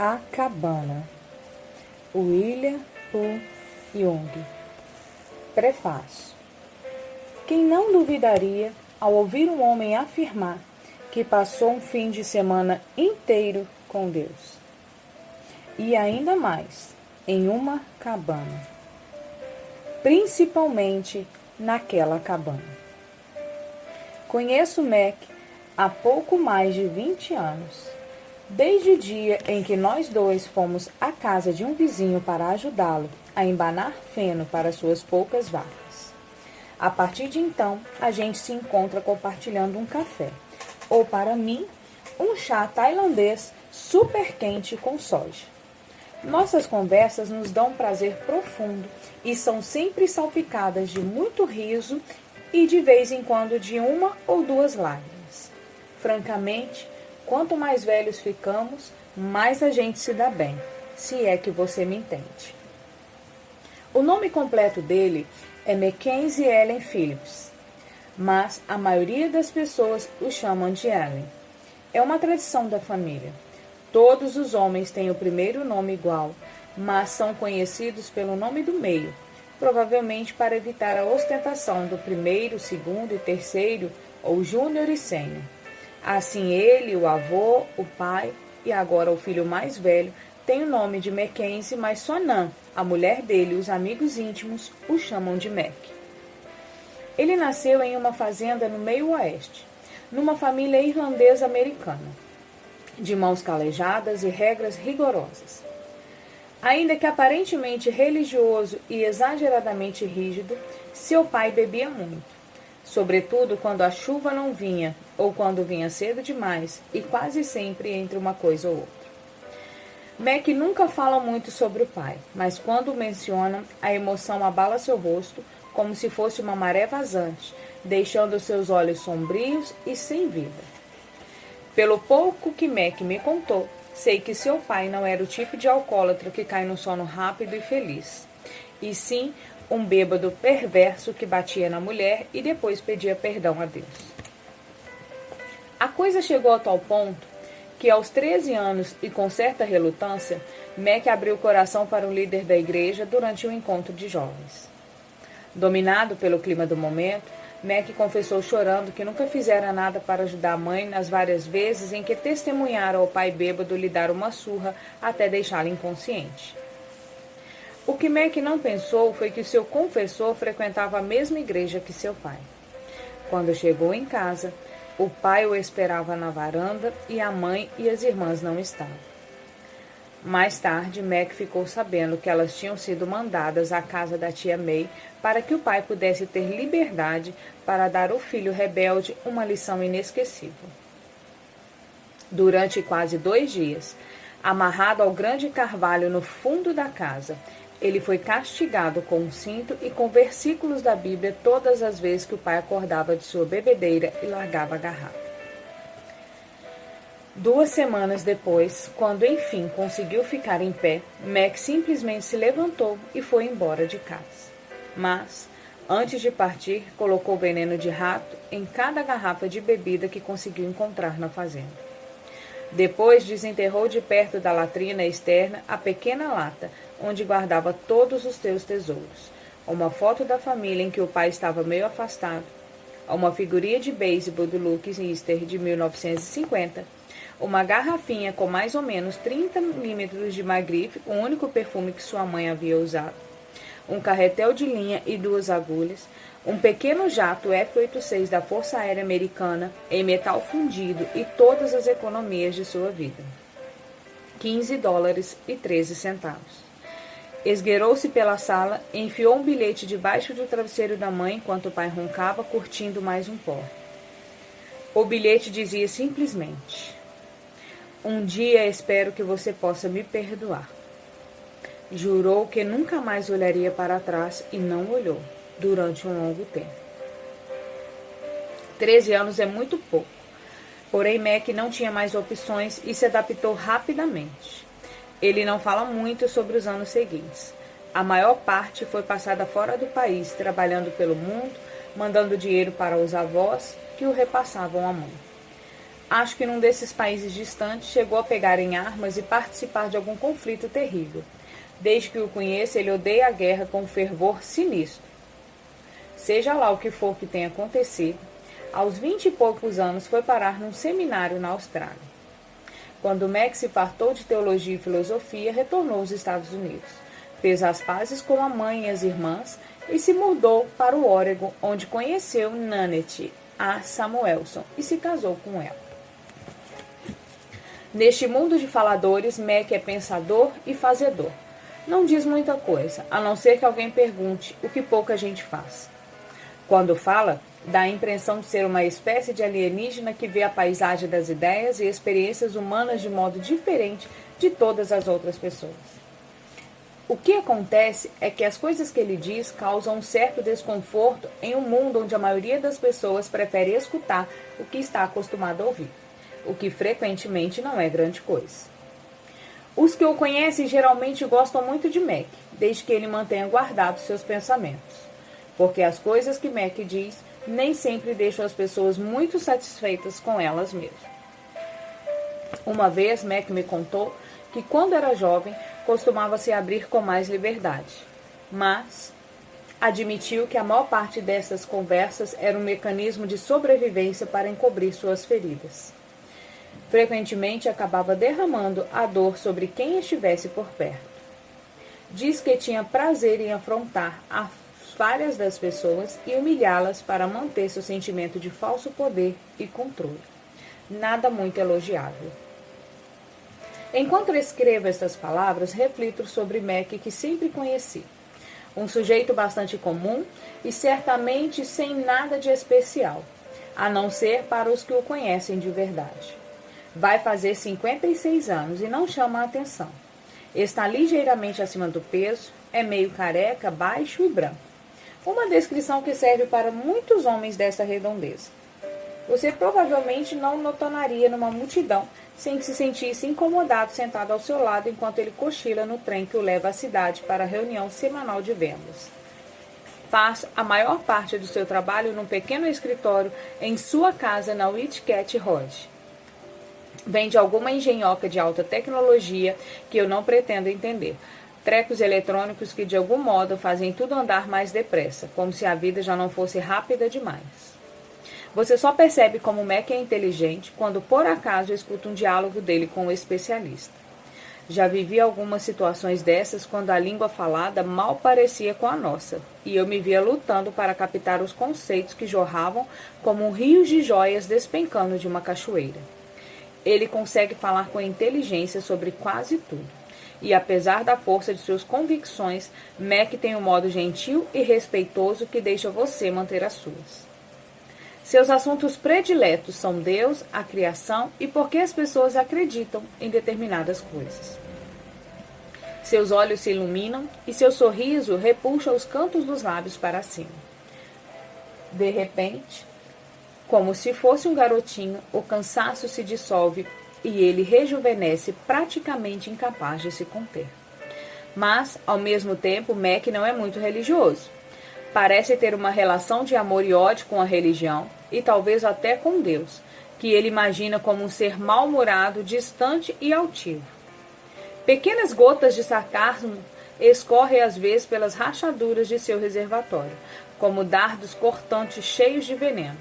A Cabana, William Pu Jung. Prefácio. Quem não duvidaria ao ouvir um homem afirmar que passou um fim de semana inteiro com Deus? E ainda mais, em uma cabana. Principalmente naquela cabana. Conheço Mac há pouco mais de 20 anos. Desde o dia em que nós dois fomos à casa de um vizinho para ajudá-lo a embanar feno para suas poucas vacas. A partir de então, a gente se encontra compartilhando um café, ou para mim, um chá tailandês super quente com soja. Nossas conversas nos dão um prazer profundo e são sempre salpicadas de muito riso e de vez em quando de uma ou duas lágrimas. Francamente, quanto mais velhos ficamos, mais a gente se dá bem, se é que você me entende. O nome completo dele é Mackenzie Allen Phillips, mas a maioria das pessoas o chamam de Allen. É uma tradição da família. Todos os homens têm o primeiro nome igual, mas são conhecidos pelo nome do meio, provavelmente para evitar a ostentação do primeiro, segundo e terceiro, ou júnior e sênior. Assim ele, o avô, o pai e agora o filho mais velho tem o nome de Mackenzie, mas só Nan, a mulher dele e os amigos íntimos o chamam de Mac. Ele nasceu em uma fazenda no meio oeste, numa família irlandesa-americana, de mãos calejadas e regras rigorosas. Ainda que aparentemente religioso e exageradamente rígido, seu pai bebia muito. Sobretudo quando a chuva não vinha, ou quando vinha cedo demais, e quase sempre entre uma coisa ou outra. Mac nunca fala muito sobre o pai, mas quando o menciona, a emoção abala seu rosto como se fosse uma maré vazante, deixando seus olhos sombrios e sem vida. Pelo pouco que Mac me contou, sei que seu pai não era o tipo de alcoólatra que cai no sono rápido e feliz, e sim um bêbado perverso que batia na mulher e depois pedia perdão a Deus. A coisa chegou a tal ponto que, aos 13 anos e com certa relutância, Mac abriu o coração para o líder da igreja durante um encontro de jovens. Dominado pelo clima do momento, Mac confessou chorando que nunca fizera nada para ajudar a mãe nas várias vezes em que testemunhara ao pai bêbado lhe dar uma surra até deixá-lo inconsciente. O que Mac não pensou foi que seu confessor frequentava a mesma igreja que seu pai. Quando chegou em casa, o pai o esperava na varanda e a mãe e as irmãs não estavam. Mais tarde, Mac ficou sabendo que elas tinham sido mandadas à casa da tia May para que o pai pudesse ter liberdade para dar ao filho rebelde uma lição inesquecível. Durante quase 2 dias, amarrado ao grande carvalho no fundo da casa, ele foi castigado com um cinto e com versículos da Bíblia todas as vezes que o pai acordava de sua bebedeira e largava a garrafa. 2 semanas depois, quando enfim conseguiu ficar em pé, Mac simplesmente se levantou e foi embora de casa. Mas, antes de partir, colocou veneno de rato em cada garrafa de bebida que conseguiu encontrar na fazenda. Depois desenterrou de perto da latrina externa a pequena lata, onde guardava todos os seus tesouros. Uma foto da família em que o pai estava meio afastado, uma figurinha de beisebol do Luke Easter de 1950, uma garrafinha com mais ou menos 30 milímetros de Magritte, o único perfume que sua mãe havia usado, um carretel de linha e 2 agulhas, um pequeno jato F-86 da Força Aérea Americana em metal fundido e todas as economias de sua vida. $15,13. Esgueirou-se pela sala e enfiou um bilhete debaixo do travesseiro da mãe enquanto o pai roncava, curtindo mais um pó. O bilhete dizia simplesmente: "Um dia espero que você possa me perdoar." Jurou que nunca mais olharia para trás e não olhou, durante um longo tempo. 13 anos é muito pouco, porém Mac não tinha mais opções e se adaptou rapidamente. Ele não fala muito sobre os anos seguintes. A maior parte foi passada fora do país, trabalhando pelo mundo, mandando dinheiro para os avós, que o repassavam à mãe. Acho que num desses países distantes chegou a pegar em armas e participar de algum conflito terrível. Desde que o conheço, ele odeia a guerra com um fervor sinistro. Seja lá o que for que tenha acontecido, aos 20 e poucos anos foi parar num seminário na Austrália. Quando Mac se fartou de teologia e filosofia, retornou aos Estados Unidos. Fez as pazes com a mãe e as irmãs e se mudou para o Oregon, onde conheceu Nanette A. Samuelson e se casou com ela. Neste mundo de faladores, Mac é pensador e fazedor. Não diz muita coisa, a não ser que alguém pergunte, o que pouca gente faz. Quando fala, dá a impressão de ser uma espécie de alienígena que vê a paisagem das ideias e experiências humanas de modo diferente de todas as outras pessoas. O que acontece é que as coisas que ele diz causam um certo desconforto em um mundo onde a maioria das pessoas prefere escutar o que está acostumado a ouvir, o que frequentemente não é grande coisa. Os que o conhecem geralmente gostam muito de Mac, desde que ele mantenha guardados seus pensamentos, porque as coisas que Mac diz nem sempre deixam as pessoas muito satisfeitas com elas mesmas. Uma vez, Mac me contou que quando era jovem costumava se abrir com mais liberdade, mas admitiu que a maior parte dessas conversas era um mecanismo de sobrevivência para encobrir suas feridas. Frequentemente acabava derramando a dor sobre quem estivesse por perto. Diz que tinha prazer em afrontar as falhas das pessoas e humilhá-las para manter seu sentimento de falso poder e controle. Nada muito elogiável. Enquanto escrevo estas palavras, reflito sobre Mac, que sempre conheci. Um sujeito bastante comum e certamente sem nada de especial, a não ser para os que o conhecem de verdade. Vai fazer 56 anos e não chama a atenção. Está ligeiramente acima do peso, é meio careca, baixo e branco. Uma descrição que serve para muitos homens dessa redondeza. Você provavelmente não o notaria numa multidão sem que se sentisse incomodado sentado ao seu lado enquanto ele cochila no trem que o leva à cidade para a reunião semanal de vendas. Faz a maior parte do seu trabalho num pequeno escritório em sua casa na Whitcat Road. Vem de alguma engenhoca de alta tecnologia que eu não pretendo entender. Trecos eletrônicos que de algum modo fazem tudo andar mais depressa, como se a vida já não fosse rápida demais. Você só percebe como Mac é inteligente quando por acaso escuta um diálogo dele com o especialista. Já vivi algumas situações dessas quando a língua falada mal parecia com a nossa, e eu me via lutando para captar os conceitos que jorravam como rios de joias despencando de uma cachoeira. Ele consegue falar com inteligência sobre quase tudo. E apesar da força de suas convicções, Mac tem um modo gentil e respeitoso que deixa você manter as suas. Seus assuntos prediletos são Deus, a criação e por que as pessoas acreditam em determinadas coisas. Seus olhos se iluminam e seu sorriso repuxa os cantos dos lábios para cima. De repente, como se fosse um garotinho, o cansaço se dissolve e ele rejuvenesce praticamente incapaz de se conter. Mas, ao mesmo tempo, Mac não é muito religioso. Parece ter uma relação de amor e ódio com a religião e talvez até com Deus, que ele imagina como um ser mal-humorado, distante e altivo. Pequenas gotas de sarcasmo escorrem às vezes pelas rachaduras de seu reservatório, como dardos cortantes cheios de veneno.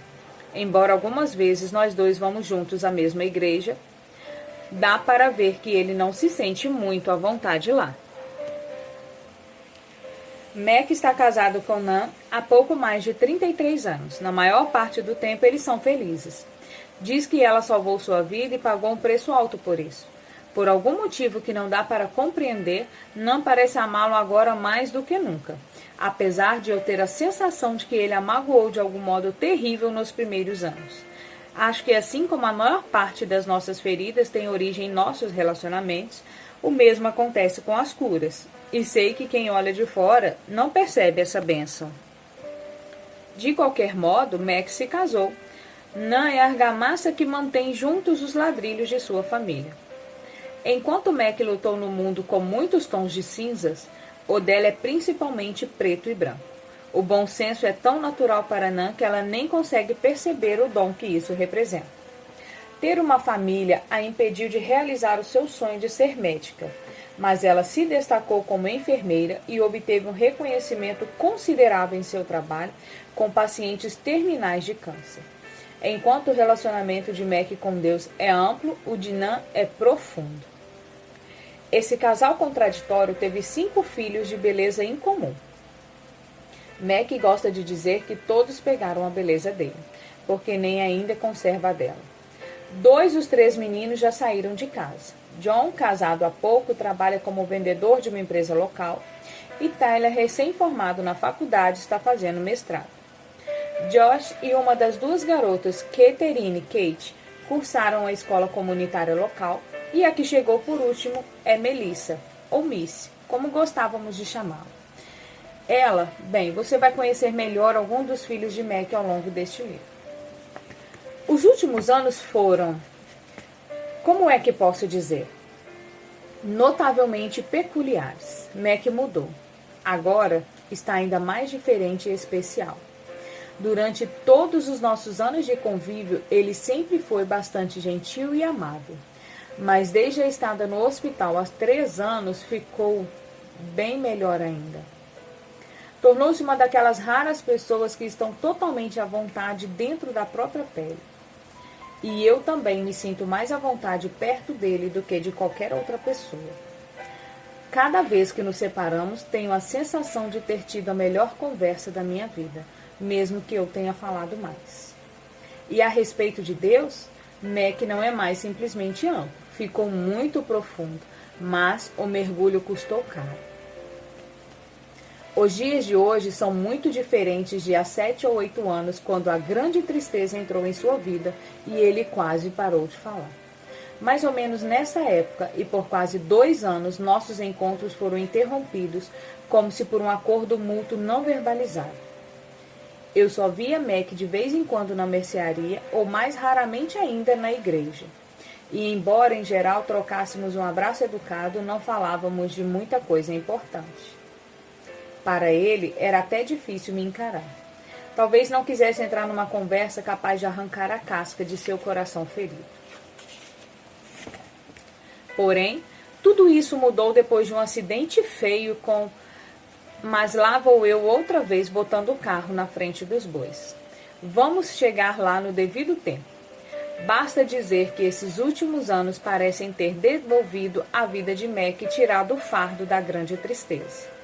Embora algumas vezes nós dois vamos juntos à mesma igreja, dá para ver que ele não se sente muito à vontade lá. Mac está casado com Nan há pouco mais de 33 anos. Na maior parte do tempo eles são felizes. Diz que ela salvou sua vida e pagou um preço alto por isso. Por algum motivo que não dá para compreender, Nan parece amá-lo agora mais do que nunca, apesar de eu ter a sensação de que ele a magoou de algum modo terrível nos primeiros anos. Acho que assim como a maior parte das nossas feridas tem origem em nossos relacionamentos, o mesmo acontece com as curas. E sei que quem olha de fora não percebe essa bênção. De qualquer modo, Mac se casou. Nan é a argamassa que mantém juntos os ladrilhos de sua família. Enquanto Mac lutou no mundo com muitos tons de cinzas, o dela é principalmente preto e branco. O bom senso é tão natural para Nan que ela nem consegue perceber o dom que isso representa. Ter uma família a impediu de realizar o seu sonho de ser médica, mas ela se destacou como enfermeira e obteve um reconhecimento considerável em seu trabalho com pacientes terminais de câncer. Enquanto o relacionamento de Mac com Deus é amplo, o de Nan é profundo. Esse casal contraditório teve 5 filhos de beleza incomum. Mac gosta de dizer que todos pegaram a beleza dele, porque nem ainda conserva a dela. 2 dos 3 meninos já saíram de casa. John, casado há pouco, trabalha como vendedor de uma empresa local. E Tyler, recém-formado na faculdade, está fazendo mestrado. Josh e uma das 2 garotas, Catherine e Kate, cursaram a escola comunitária local. E a que chegou por último é Melissa, ou Miss, como gostávamos de chamá-la. Ela, bem, você vai conhecer melhor algum dos filhos de Mac ao longo deste livro. Os últimos anos foram, como é que posso dizer, notavelmente peculiares. Mac mudou. Agora está ainda mais diferente e especial. Durante todos os nossos anos de convívio, ele sempre foi bastante gentil e amável. Mas desde a estada no hospital há 3 anos, ficou bem melhor ainda. Tornou-se uma daquelas raras pessoas que estão totalmente à vontade dentro da própria pele. E eu também me sinto mais à vontade perto dele do que de qualquer outra pessoa. Cada vez que nos separamos, tenho a sensação de ter tido a melhor conversa da minha vida, mesmo que eu tenha falado mais. E a respeito de Deus, Mac não é mais simplesmente amplo, ficou muito profundo, mas o mergulho custou caro. Os dias de hoje são muito diferentes de há 7 ou 8 anos, quando a grande tristeza entrou em sua vida e ele quase parou de falar. Mais ou menos nessa época, e por quase 2 anos, nossos encontros foram interrompidos, como se por um acordo mútuo não verbalizado. Eu só via Mac de vez em quando na mercearia, ou mais raramente ainda na igreja. E embora em geral trocássemos um abraço educado, não falávamos de muita coisa importante. Para ele, era até difícil me encarar. Talvez não quisesse entrar numa conversa capaz de arrancar a casca de seu coração ferido. Porém, tudo isso mudou depois de um acidente feio com... Mas lá vou eu outra vez botando o carro na frente dos bois. Vamos chegar lá no devido tempo. Basta dizer que esses últimos anos parecem ter devolvido a vida de Mac e tirado o fardo da grande tristeza.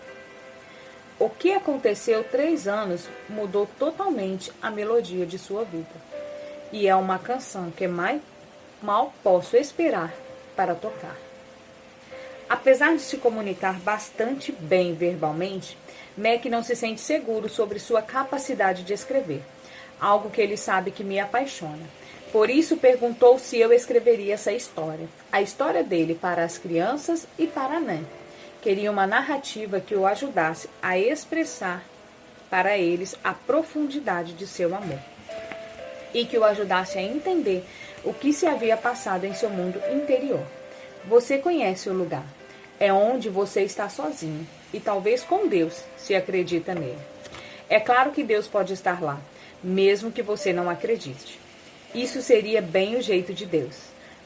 O que aconteceu 3 anos mudou totalmente a melodia de sua vida. E é uma canção que mal posso esperar para tocar. Apesar de se comunicar bastante bem verbalmente, Mac não se sente seguro sobre sua capacidade de escrever, algo que ele sabe que me apaixona. Por isso perguntou se eu escreveria essa história, a história dele para as crianças e para Nan. Queria uma narrativa que o ajudasse a expressar para eles a profundidade de seu amor e que o ajudasse a entender o que se havia passado em seu mundo interior. Você conhece o lugar. É onde você está sozinho e talvez com Deus, se acredita nele. É claro que Deus pode estar lá, mesmo que você não acredite. Isso seria bem o jeito de Deus.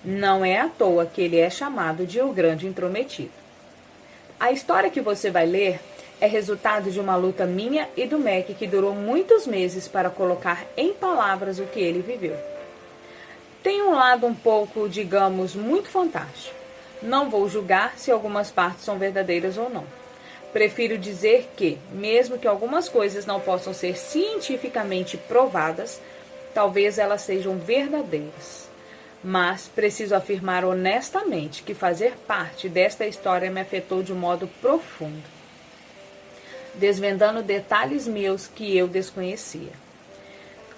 Não é à toa que ele é chamado de o grande intrometido. A história que você vai ler é resultado de uma luta minha e do Mac que durou muitos meses para colocar em palavras o que ele viveu. Tem um lado um pouco, digamos, muito fantástico. Não vou julgar se algumas partes são verdadeiras ou não. Prefiro dizer que, mesmo que algumas coisas não possam ser cientificamente provadas, talvez elas sejam verdadeiras. Mas preciso afirmar honestamente que fazer parte desta história me afetou de um modo profundo, desvendando detalhes meus que eu desconhecia.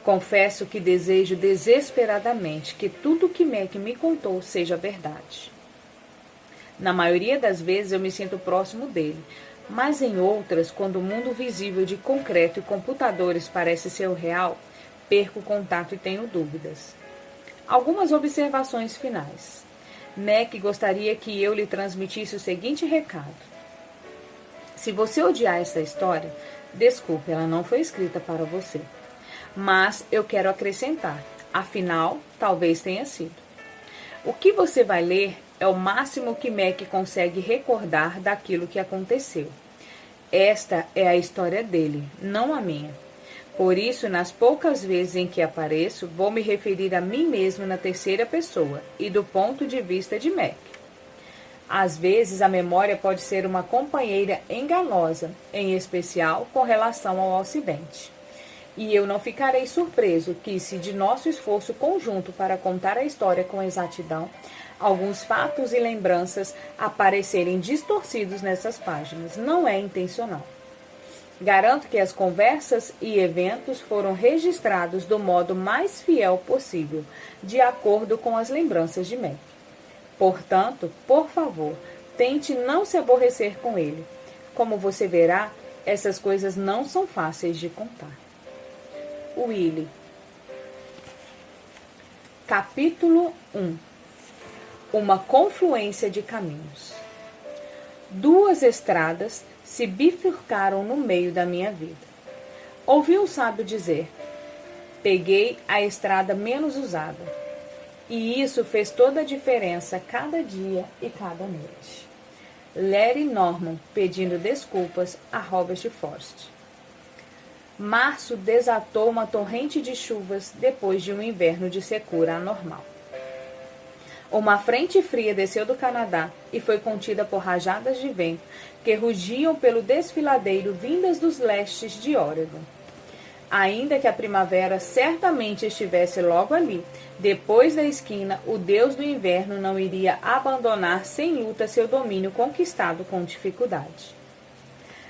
Confesso que desejo desesperadamente que tudo que Mac me contou seja verdade. Na maioria das vezes eu me sinto próximo dele, mas em outras, quando o mundo visível de concreto e computadores parece ser o real, perco o contato e tenho dúvidas. Algumas observações finais. Mac gostaria que eu lhe transmitisse o seguinte recado. Se você odiar esta história, desculpe, ela não foi escrita para você. Mas eu quero acrescentar, Afinal, talvez tenha sido. O que você vai ler é o máximo que Mac consegue recordar daquilo que aconteceu. Esta é a história dele, não a minha. Por isso, nas poucas vezes em que apareço, vou me referir a mim mesmo na terceira pessoa e do ponto de vista de Mac. Às vezes, a memória pode ser uma companheira enganosa, em especial com relação ao acidente. E eu não ficarei surpreso que, se de nosso esforço conjunto para contar a história com exatidão, alguns fatos e lembranças aparecerem distorcidos nessas páginas. Não é intencional. Garanto que as conversas e eventos foram registrados do modo mais fiel possível, de acordo com as lembranças de Mac. Portanto, por favor, tente não se aborrecer com ele. Como você verá, essas coisas não são fáceis de contar. Willie. Capítulo 1. Uma confluência de caminhos. Duas estradas se bifurcaram no meio da minha vida. Ouvi um sábio dizer: peguei a estrada menos usada. E isso fez toda a diferença cada dia e cada noite. Larry Norman pedindo desculpas a Robert Frost. Março desatou uma torrente de chuvas depois de um inverno de secura anormal. Uma frente fria desceu do Canadá e foi contida por rajadas de vento que rugiam pelo desfiladeiro vindas dos lestes de Oregon. Ainda que a primavera certamente estivesse logo ali, depois da esquina, o deus do inverno não iria abandonar sem luta seu domínio conquistado com dificuldade.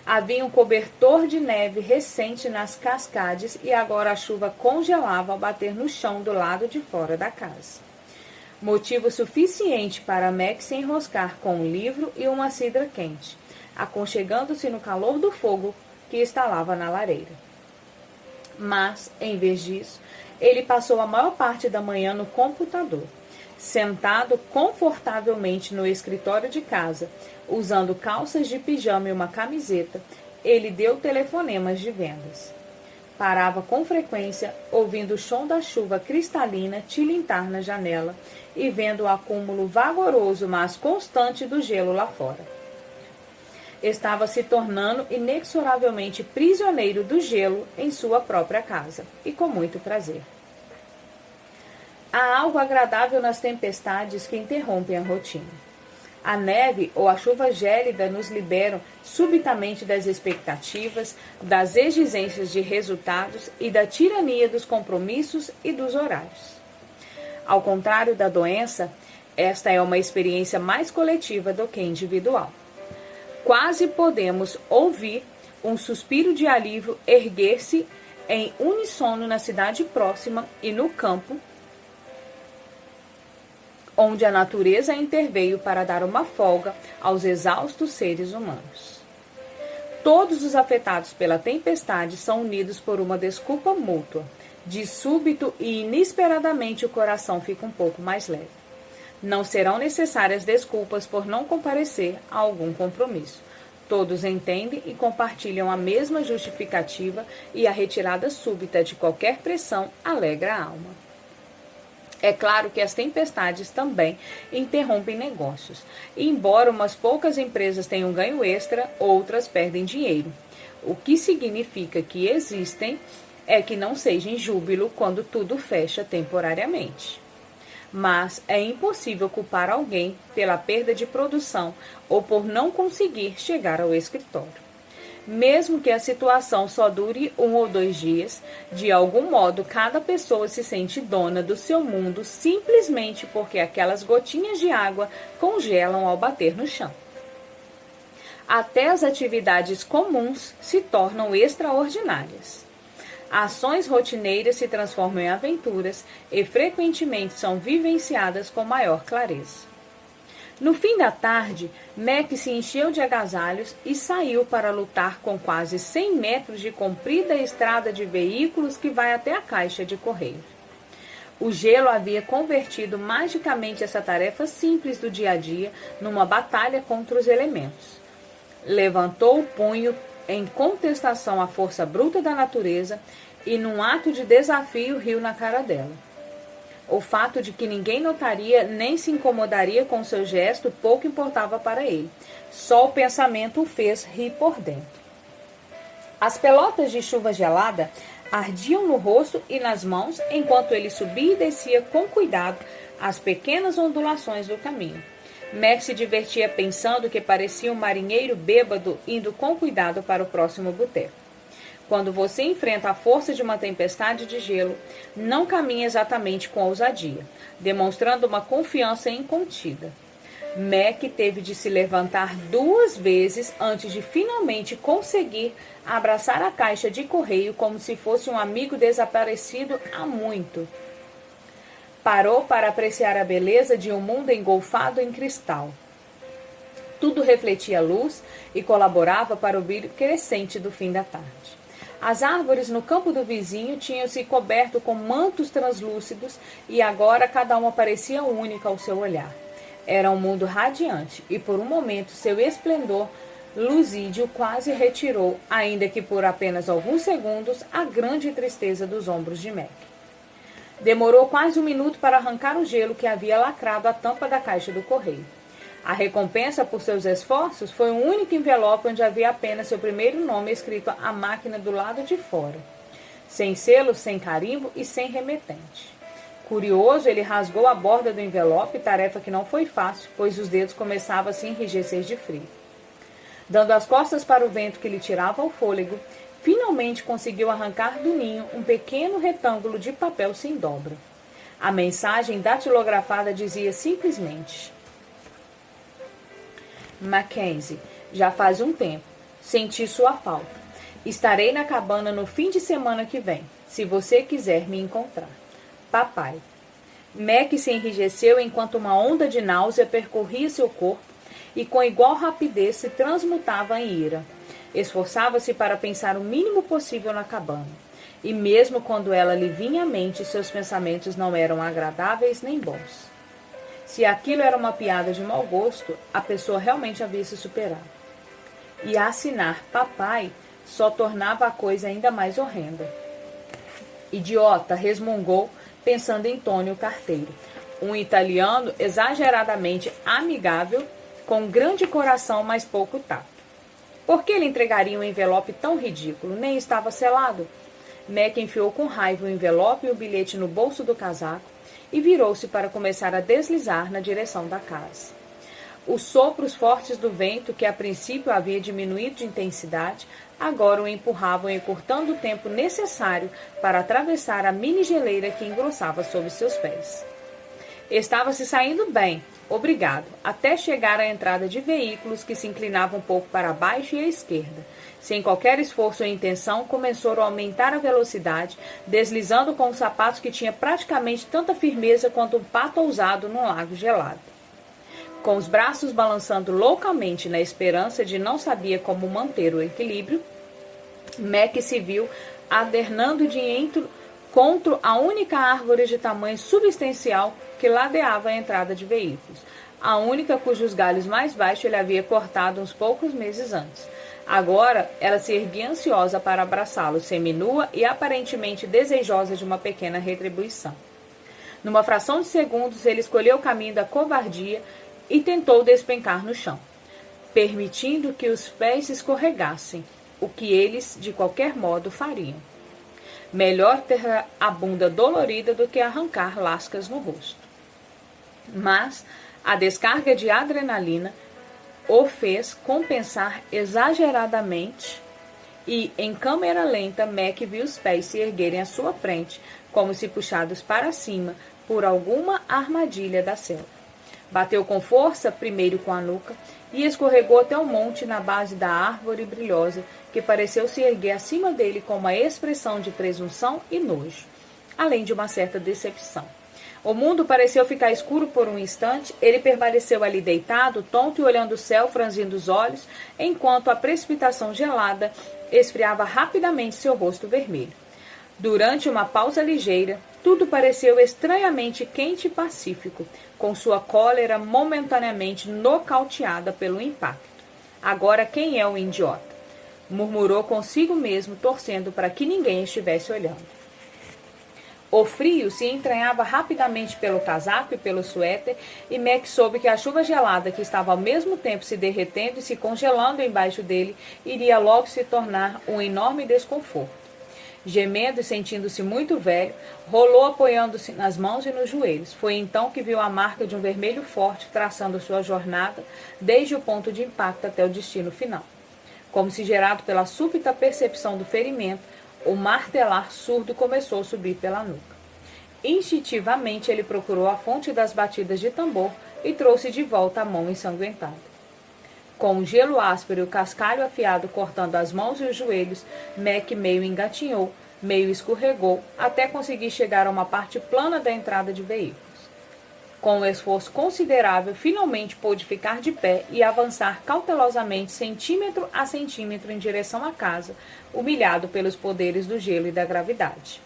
Havia um cobertor de neve recente nas cascades e agora a chuva congelava ao bater no chão do lado de fora da casa. Motivo suficiente para Mac se enroscar com um livro e uma cidra quente, aconchegando-se no calor do fogo que estalava na lareira. Mas, em vez disso, ele passou a maior parte da manhã no computador, sentado confortavelmente no escritório de casa, usando calças de pijama e uma camiseta. Ele deu telefonemas de vendas. Parava com frequência, ouvindo o som da chuva cristalina tilintar na janela e vendo o acúmulo vagaroso, mas constante do gelo lá fora. Estava se tornando inexoravelmente prisioneiro do gelo em sua própria casa, e com muito prazer. Há algo agradável nas tempestades que interrompem a rotina. A neve ou a chuva gélida nos liberam subitamente das expectativas, das exigências de resultados e da tirania dos compromissos e dos horários. Ao contrário da doença, esta é uma experiência mais coletiva do que individual. Quase podemos ouvir um suspiro de alívio erguer-se em uníssono na cidade próxima e no campo, onde a natureza interveio para dar uma folga aos exaustos seres humanos. Todos os afetados pela tempestade são unidos por uma desculpa mútua. De súbito e inesperadamente o coração fica um pouco mais leve. Não serão necessárias desculpas por não comparecer a algum compromisso. Todos entendem e compartilham a mesma justificativa e a retirada súbita de qualquer pressão alegra a alma. É claro que as tempestades também interrompem negócios. E embora umas poucas empresas tenham ganho extra, outras perdem dinheiro. O que significa que existem é que não seja em júbilo quando tudo fecha temporariamente. Mas é impossível culpar alguém pela perda de produção ou por não conseguir chegar ao escritório. Mesmo que a situação só dure 1 ou 2 dias, de algum modo cada pessoa se sente dona do seu mundo simplesmente porque aquelas gotinhas de água congelam ao bater no chão. Até as atividades comuns se tornam extraordinárias. Ações rotineiras se transformam em aventuras e frequentemente são vivenciadas com maior clareza. No fim da tarde, Mac se encheu de agasalhos e saiu para lutar com quase 100 metros de comprida estrada de veículos que vai até a caixa de correio. O gelo havia convertido magicamente essa tarefa simples do dia a dia numa batalha contra os elementos. Levantou o punho em contestação à força bruta da natureza e, num ato de desafio, riu na cara dela. O fato de que ninguém notaria nem se incomodaria com seu gesto pouco importava para ele. Só o pensamento o fez rir por dentro. As pelotas de chuva gelada ardiam no rosto e nas mãos enquanto ele subia e descia com cuidado as pequenas ondulações do caminho. Mac se divertia pensando que parecia um marinheiro bêbado indo com cuidado para o próximo boteco. Quando você enfrenta a força de uma tempestade de gelo, não caminha exatamente com ousadia, demonstrando uma confiança incontida. Mac teve de se levantar 2 vezes antes de finalmente conseguir abraçar a caixa de correio como se fosse um amigo desaparecido há muito. Parou para apreciar a beleza de um mundo engolfado em cristal. Tudo refletia luz e colaborava para o brilho crescente do fim da tarde. As árvores no campo do vizinho tinham se coberto com mantos translúcidos e agora cada uma parecia única ao seu olhar. Era um mundo radiante e por um momento seu esplendor luzídio quase retirou, ainda que por apenas alguns segundos, a grande tristeza dos ombros de Mac. Demorou quase 1 minuto para arrancar o gelo que havia lacrado a tampa da caixa do correio. A recompensa por seus esforços foi um único envelope onde havia apenas seu primeiro nome escrito à máquina do lado de fora. Sem selo, sem carimbo e sem remetente. Curioso, ele rasgou a borda do envelope, tarefa que não foi fácil, pois os dedos começavam a se enrijecer de frio. Dando as costas para o vento que lhe tirava o fôlego, finalmente conseguiu arrancar do ninho um pequeno retângulo de papel sem dobra. A mensagem datilografada dizia simplesmente: Mackenzie, já faz um tempo. Senti sua falta. Estarei na cabana no fim de semana que vem, se você quiser me encontrar. Papai. Mac se enrijeceu enquanto uma onda de náusea percorria seu corpo e com igual rapidez se transmutava em ira. Esforçava-se para pensar o mínimo possível na cabana. E mesmo quando ela lhe vinha à mente, seus pensamentos não eram agradáveis nem bons. Se aquilo era uma piada de mau gosto, a pessoa realmente havia se superado. E assinar papai só tornava a coisa ainda mais horrenda. Idiota, resmungou, pensando em Tony, o carteiro. Um italiano exageradamente amigável, com um grande coração, mas pouco tato. Por que ele entregaria um envelope tão ridículo? Nem estava selado. Mac enfiou com raiva o envelope e o bilhete no bolso do casaco e virou-se para começar a deslizar na direção da casa. Os sopros fortes do vento, que a princípio havia diminuído de intensidade, agora o empurravam encurtando o tempo necessário para atravessar a mini geleira que engrossava sob seus pés. Estava se saindo bem, obrigado, até chegar à entrada de veículos que se inclinavam um pouco para baixo e à esquerda. Sem qualquer esforço ou intenção, começou a aumentar a velocidade, deslizando com os sapatos que tinha praticamente tanta firmeza quanto um pato ousado num lago gelado. Com os braços balançando loucamente na esperança de não sabia como manter o equilíbrio, Mac se viu adernando contra a única árvore de tamanho substancial que ladeava a entrada de veículos, a única cujos galhos mais baixos ele havia cortado uns poucos meses antes. Agora, ela se erguia ansiosa para abraçá-lo, seminua e aparentemente desejosa de uma pequena retribuição. Numa fração de segundos, ele escolheu o caminho da covardia e tentou despencar no chão, permitindo que os pés escorregassem, o que eles, de qualquer modo, fariam. Melhor ter a bunda dolorida do que arrancar lascas no rosto. Mas a descarga de adrenalina o fez compensar exageradamente e, em câmera lenta, Mac viu os pés se erguerem à sua frente, como se puxados para cima por alguma armadilha da selva. Bateu com força, primeiro com a nuca, e escorregou até o monte na base da árvore brilhosa, que pareceu se erguer acima dele com uma expressão de presunção e nojo, além de uma certa decepção. O mundo pareceu ficar escuro por um instante. Ele permaneceu ali deitado, tonto e olhando o céu, franzindo os olhos, enquanto a precipitação gelada esfriava rapidamente seu rosto vermelho. Durante uma pausa ligeira, tudo pareceu estranhamente quente e pacífico, com sua cólera momentaneamente nocauteada pelo impacto. Agora quem é o idiota? Murmurou consigo mesmo, torcendo para que ninguém estivesse olhando. O frio se entranhava rapidamente pelo casaco e pelo suéter, e Mac soube que a chuva gelada, que estava ao mesmo tempo se derretendo e se congelando embaixo dele, iria logo se tornar um enorme desconforto. Gemendo e sentindo-se muito velho, rolou apoiando-se nas mãos e nos joelhos. Foi então que viu a marca de um vermelho forte traçando sua jornada desde o ponto de impacto até o destino final. Como se gerado pela súbita percepção do ferimento, o martelar surdo começou a subir pela nuca. Instintivamente ele procurou a fonte das batidas de tambor e trouxe de volta a mão ensanguentada. Com o gelo áspero e o cascalho afiado cortando as mãos e os joelhos, Mac meio engatinhou, meio escorregou, até conseguir chegar a uma parte plana da entrada de veículos. Com um esforço considerável, finalmente pôde ficar de pé e avançar cautelosamente, centímetro a centímetro, em direção à casa, humilhado pelos poderes do gelo e da gravidade.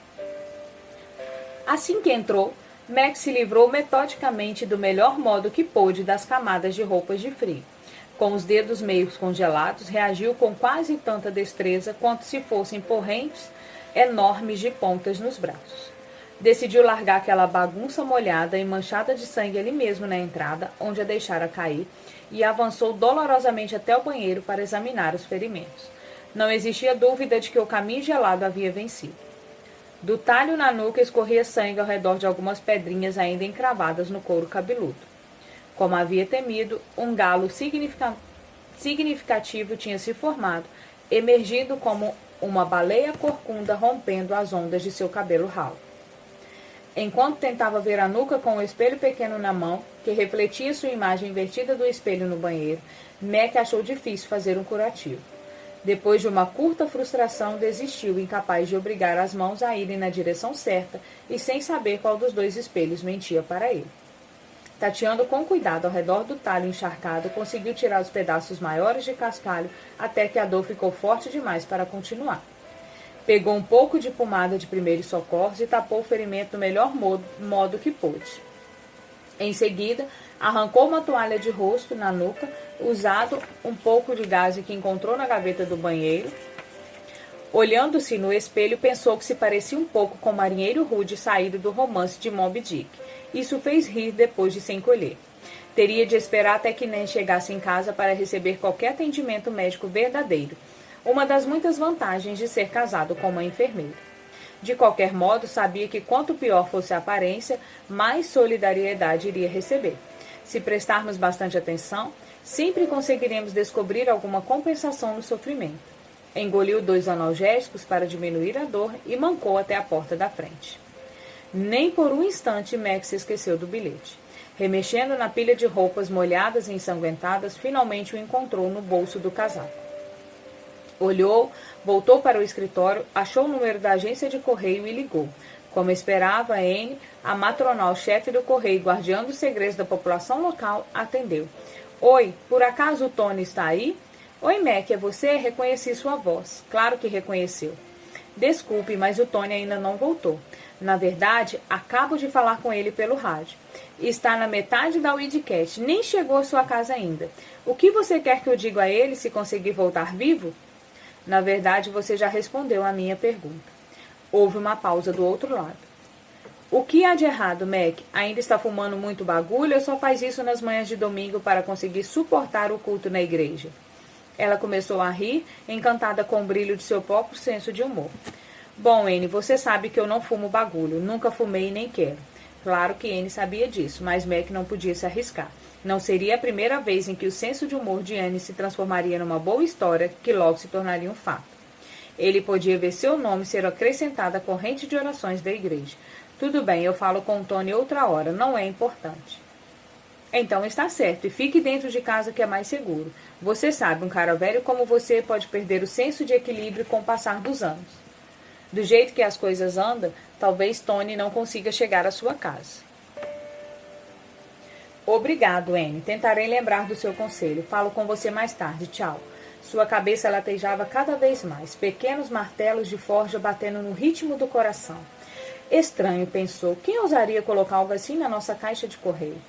Assim que entrou, Mac se livrou metodicamente do melhor modo que pôde das camadas de roupas de frio. Com os dedos meio congelados, reagiu com quase tanta destreza quanto se fossem porrentes enormes de pontas nos braços. Decidiu largar aquela bagunça molhada e manchada de sangue ali mesmo na entrada, onde a deixara cair, e avançou dolorosamente até o banheiro para examinar os ferimentos. Não existia dúvida de que o caminho gelado havia vencido. Do talho na nuca escorria sangue ao redor de algumas pedrinhas ainda encravadas no couro cabeludo. Como havia temido, um galo significativo tinha se formado, emergindo como uma baleia corcunda rompendo as ondas de seu cabelo ralo. Enquanto tentava ver a nuca com o espelho pequeno na mão, que refletia sua imagem invertida do espelho no banheiro, Mac achou difícil fazer um curativo. Depois de uma curta frustração, desistiu, incapaz de obrigar as mãos a irem na direção certa e sem saber qual dos dois espelhos mentia para ele. Tateando com cuidado ao redor do talho encharcado, conseguiu tirar os pedaços maiores de cascalho até que a dor ficou forte demais para continuar. Pegou um pouco de pomada de primeiros socorros e tapou o ferimento do melhor modo que pôde. Em seguida, arrancou uma toalha de rosto na nuca, usado um pouco de gás que encontrou na gaveta do banheiro. Olhando-se no espelho, pensou que se parecia um pouco com o marinheiro rude saído do romance de Moby Dick. Isso fez rir depois de se encolher. Teria de esperar até que Nan chegasse em casa para receber qualquer atendimento médico verdadeiro, uma das muitas vantagens de ser casado com uma enfermeira. De qualquer modo, sabia que quanto pior fosse a aparência, mais solidariedade iria receber. Se prestarmos bastante atenção, sempre conseguiremos descobrir alguma compensação no sofrimento. Engoliu 2 analgésicos para diminuir a dor e mancou até a porta da frente. Nem por um instante Mac se esqueceu do bilhete. Remexendo na pilha de roupas molhadas e ensanguentadas, finalmente o encontrou no bolso do casaco. Olhou, voltou para o escritório, achou o número da agência de correio e ligou. Como esperava, Anne, a matronal-chefe do correio, guardiã dos segredos da população local, atendeu. Oi, por acaso o Tony está aí? Oi, Mac, é você? Reconheci sua voz. Claro que reconheceu. Desculpe, mas o Tony ainda não voltou. Na verdade, acabo de falar com ele pelo rádio. Está na metade da Widcast, nem chegou à sua casa ainda. O que você quer que eu diga a ele se conseguir voltar vivo? Na verdade, você já respondeu à minha pergunta. Houve uma pausa do outro lado. O que há de errado, Mac? Ainda está fumando muito bagulho ou só faz isso nas manhãs de domingo para conseguir suportar o culto na igreja? Ela começou a rir, encantada com o brilho de seu próprio senso de humor. Bom, Anne, você sabe que eu não fumo bagulho, nunca fumei e nem quero. Claro que Anne sabia disso, mas Mac não podia se arriscar. Não seria a primeira vez em que o senso de humor de Anne se transformaria numa boa história que logo se tornaria um fato. Ele podia ver seu nome ser acrescentado à corrente de orações da igreja. Tudo bem, eu falo com o Tony outra hora, não é importante. Então está certo, e fique dentro de casa que é mais seguro. Você sabe, um cara velho como você pode perder o senso de equilíbrio com o passar dos anos. Do jeito que as coisas andam, talvez Tony não consiga chegar à sua casa. Obrigado, Anne. Tentarei lembrar do seu conselho. Falo com você mais tarde. Tchau. Sua cabeça latejava cada vez mais, pequenos martelos de forja batendo no ritmo do coração. Estranho, pensou. Quem ousaria colocar algo assim na nossa caixa de correio?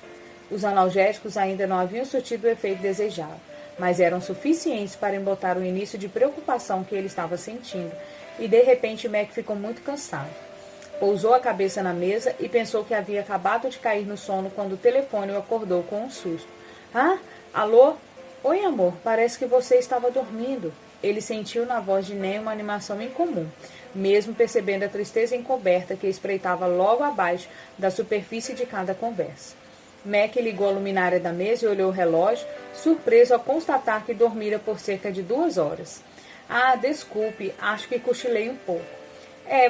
Os analgésicos ainda não haviam surtido o efeito desejado, mas eram suficientes para embotar o início de preocupação que ele estava sentindo, e de repente Mac ficou muito cansado. Pousou a cabeça na mesa e pensou que havia acabado de cair no sono quando o telefone o acordou com um susto. Ah, alô? Oi, amor, parece que você estava dormindo. Ele sentiu na voz de Nen uma animação incomum, mesmo percebendo a tristeza encoberta que espreitava logo abaixo da superfície de cada conversa. Mac ligou a luminária da mesa e olhou o relógio, surpreso ao constatar que dormira por cerca de 2 horas. Ah, desculpe, acho que cochilei um pouco.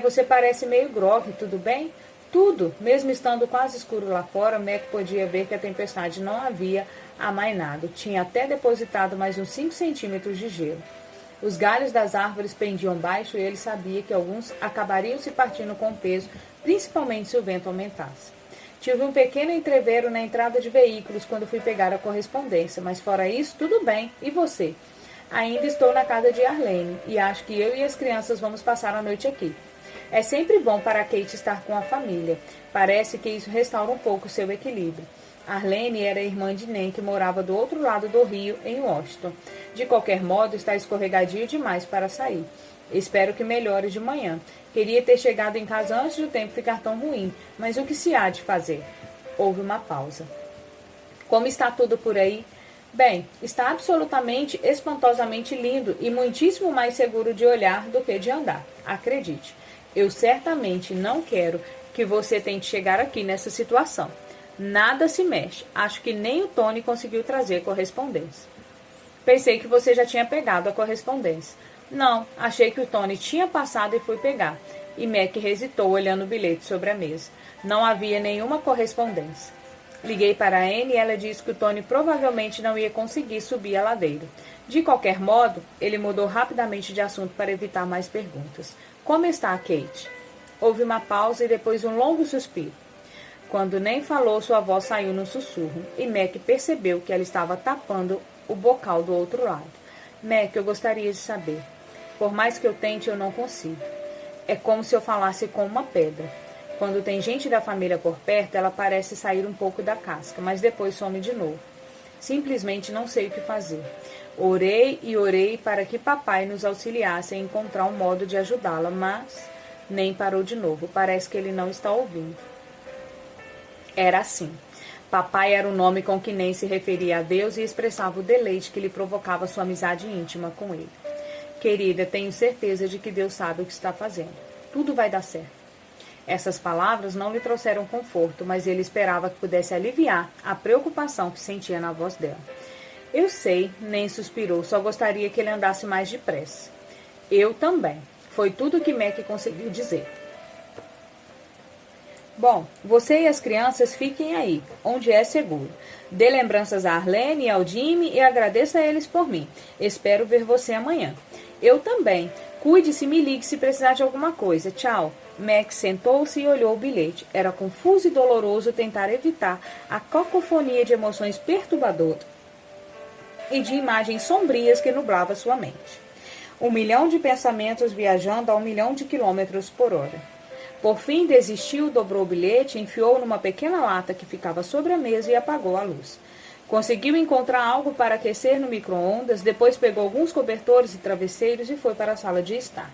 Você parece meio grogue, tudo bem? Tudo, mesmo estando quase escuro lá fora, Mac podia ver que a tempestade não havia amainado. Tinha até depositado mais uns 5 centímetros de gelo. Os galhos das árvores pendiam baixo e ele sabia que alguns acabariam se partindo com peso, principalmente se o vento aumentasse. Tive um pequeno entrevero na entrada de veículos quando fui pegar a correspondência, mas fora isso, tudo bem. E você? Ainda estou na casa de Arlene e acho que eu e as crianças vamos passar a noite aqui. É sempre bom para Kate estar com a família. Parece que isso restaura um pouco seu equilíbrio. Arlene era a irmã de Nen, que morava do outro lado do rio, em Washington. De qualquer modo, está escorregadio demais para sair. Espero que melhore de manhã. Queria ter chegado em casa antes do tempo ficar tão ruim, mas o que se há de fazer? Houve uma pausa. Como está tudo por aí? Bem, está absolutamente, espantosamente lindo e muitíssimo mais seguro de olhar do que de andar. Acredite. Eu certamente não quero que você tente chegar aqui nessa situação. Nada se mexe. Acho que nem o Tony conseguiu trazer correspondência. Pensei que você já tinha pegado a correspondência. Não, achei que o Tony tinha passado e fui pegar. E Mac hesitou olhando o bilhete sobre a mesa. Não havia nenhuma correspondência. Liguei para a Anne e ela disse que o Tony provavelmente não ia conseguir subir a ladeira. De qualquer modo, ele mudou rapidamente de assunto para evitar mais perguntas. Como está a Kate? Houve uma pausa e depois um longo suspiro. Quando nem falou, sua voz saiu num sussurro, e Mac percebeu que ela estava tapando o bocal do outro lado. Mac, eu gostaria de saber. Por mais que eu tente, eu não consigo. É como se eu falasse com uma pedra. Quando tem gente da família por perto, ela parece sair um pouco da casca, mas depois some de novo. Simplesmente não sei o que fazer. Orei e orei para que papai nos auxiliasse a encontrar um modo de ajudá-la, mas nem parou de novo. Parece que ele não está ouvindo. Era assim. Papai era o nome com que nem se referia a Deus e expressava o deleite que lhe provocava sua amizade íntima com ele. Querida, tenho certeza de que Deus sabe o que está fazendo. Tudo vai dar certo. Essas palavras não lhe trouxeram conforto, mas ele esperava que pudesse aliviar a preocupação que sentia na voz dela. Eu sei, nem suspirou, só gostaria que ele andasse mais depressa. Eu também. Foi tudo o que Mac conseguiu dizer. Bom, você e as crianças fiquem aí, onde é seguro. Dê lembranças a Arlene e ao Jimmy e agradeça a eles por mim. Espero ver você amanhã. Eu também. Cuide-se e me ligue se precisar de alguma coisa. Tchau. Max sentou-se e olhou o bilhete. Era confuso e doloroso tentar evitar a cacofonia de emoções perturbadoras e de imagens sombrias que nublava sua mente. 1 milhão de pensamentos viajando a 1 milhão de quilômetros por hora. Por fim, desistiu, dobrou o bilhete, enfiou numa pequena lata que ficava sobre a mesa e apagou a luz. Conseguiu encontrar algo para aquecer no micro-ondas, depois pegou alguns cobertores e travesseiros e foi para a sala de estar.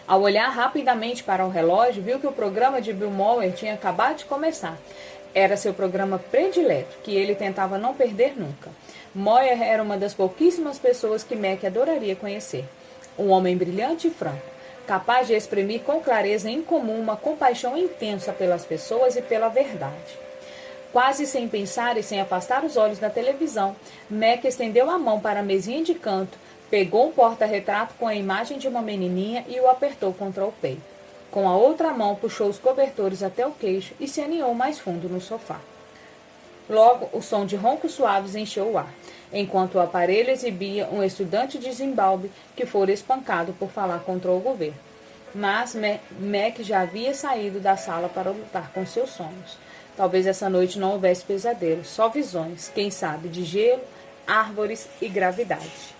Ao olhar rapidamente para o relógio, viu que o programa de Bill Mower tinha acabado de começar. Era seu programa predileto, que ele tentava não perder nunca. Moyer era uma das pouquíssimas pessoas que Mac adoraria conhecer. Um homem brilhante e franco, capaz de exprimir com clareza incomum uma compaixão intensa pelas pessoas e pela verdade. Quase sem pensar e sem afastar os olhos da televisão, Mac estendeu a mão para a mesinha de canto, pegou um porta-retrato com a imagem de uma menininha e o apertou contra o peito. Com a outra mão, puxou os cobertores até o queixo e se aninhou mais fundo no sofá. Logo, o som de roncos suaves encheu o ar, enquanto o aparelho exibia um estudante de Zimbábue que fora espancado por falar contra o governo. Mas Mac já havia saído da sala para lutar com seus sonhos. Talvez essa noite não houvesse pesadelos, só visões, quem sabe, de gelo, árvores e gravidade.